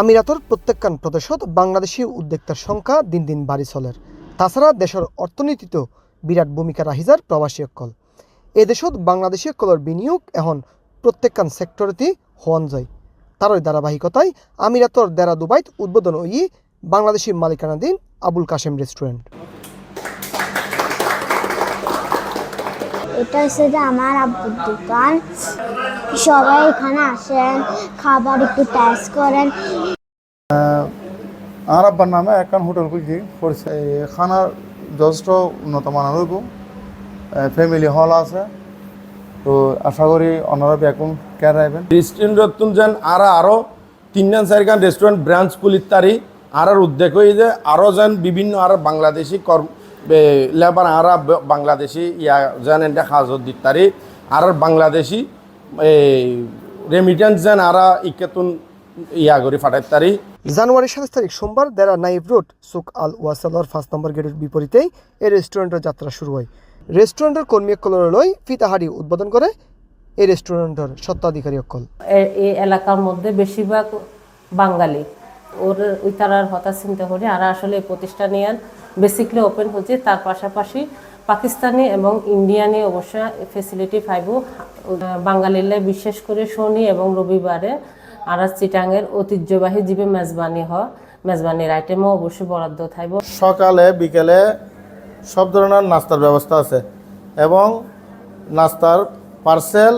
আমিরাতর প্রত্যেকখান প্রদেশত বাংলাদেশি উদ্যোক্তার সংখ্যা দিন দিন বাড়ি চলের। তাছাড়া দেশের অর্থনীতিতেও বিরাট ভূমিকা রাখিজার প্রবাসী অকল। এ দেশত বাংলাদেশি অকলের বিনিয়োগ এখন প্রত্যেকখান সেক্টরেতেই হওয়ান যায়। তারই ধারাবাহিকতায় আমিরাতর দেরা দুবাইত উদ্বোধন হই বাংলাদেশি মালিকানাধীন আবুল কাশেম রেস্টুরেন্ট। এটা হচ্ছে যে আমার আব্বুর দোকান। সবাই এখানে আসেন, খাবার একটু টেস্ট করেন। আমার আব্বার নামে একটা হোটেল খুলছি করছে, খানার যথেষ্ট উন্নত মানের হইব, ফ্যামিলি হল আছে। তো আশা করি ওনারা এখন কেয়ার রাখবেন। রেস্টুরেন্ট যেন আরও 3-4 রেস্টুরেন্ট ব্রাঞ্চ খুলিত তারি আর উদ্যোগ হয়ে যে আরও যেন বিভিন্ন আর বাংলাদেশি লেবার আর বাংলাদেশি যেন এটা হাজত দিত তারি আর বাংলাদেশি রেমিটেন্স যেন আর ইকেতুন করে ফাটাই তারি। জানুয়ারি 27 তারিখ সোমবার দেরা নাইব রোড সুক আল ওয়াসালর 5 নম্বর গেটের বিপরীতেই এই রেস্টুরেন্টের যাত্রা শুরু হয়। রেস্টুরেন্টের কর্মী অকলের লই ফিতাহারি উদ্বোধন করে এই রেস্টুরেন্টের স্বত্বাধিকারী অকল। এই এলাকার মধ্যে বেশিরভাগ বাঙালি ওই তারার হতা চিন্তা করে আর আসলে এই প্রতিষ্ঠানে বেসিকলি ওপেন হচ্ছে। তার পাশাপাশি পাকিস্তানি এবং ইন্ডিয়ানি অবশ্য ফেসিলিটি পাইব। বাঙালিরা বিশেষ করে শনি এবং রবিবারে আর চিটাঙের ঐতিহ্যবাহী জীবে মেজবানির আইটেমও অবশ্যই বরাদ্দ থাকবে। সকালে বিকেলে সব ধরনের নাস্তার ব্যবস্থা আছে এবং নাস্তার পার্সেল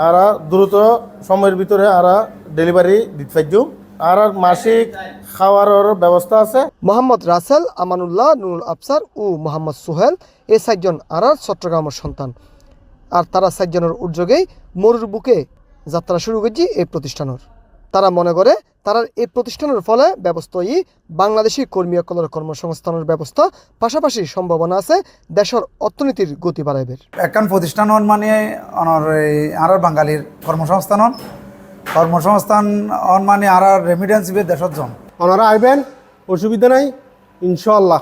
আর দ্রুত সময়ের ভিতরে আর ডেলিভারি দিতে পারব। আর মাসিক খাওয়ার ব্যবস্থা আছে। মোহাম্মদ রাসেল, আমানুল্লাহ, নুরুল আফসার ও মোহাম্মদ সোহেল এই 4 জন আর চট্টগ্রামের সন্তান। আর তারা 4 জনের উদ্যোগেই মরুর বুকে যাত্রা শুরু করছি এই প্রতিষ্ঠানের। তারা মনে করে তারা এই প্রতিষ্ঠানের ফলে ব্যবস্থা বাংলাদেশি কর্মী অকলের কর্মসংস্থানের ব্যবস্থা পাশাপাশি সম্ভাবনা আছে দেশের অর্থনীতির গতি বাড়াইবে। একখান প্রতিষ্ঠান মানে আর বাঙালির কর্মসংস্থান মানে আর রেমিটেন্স দেশের জন। ওনারা আইবেন, অসুবিধা নাই ইনশাআল্লাহ।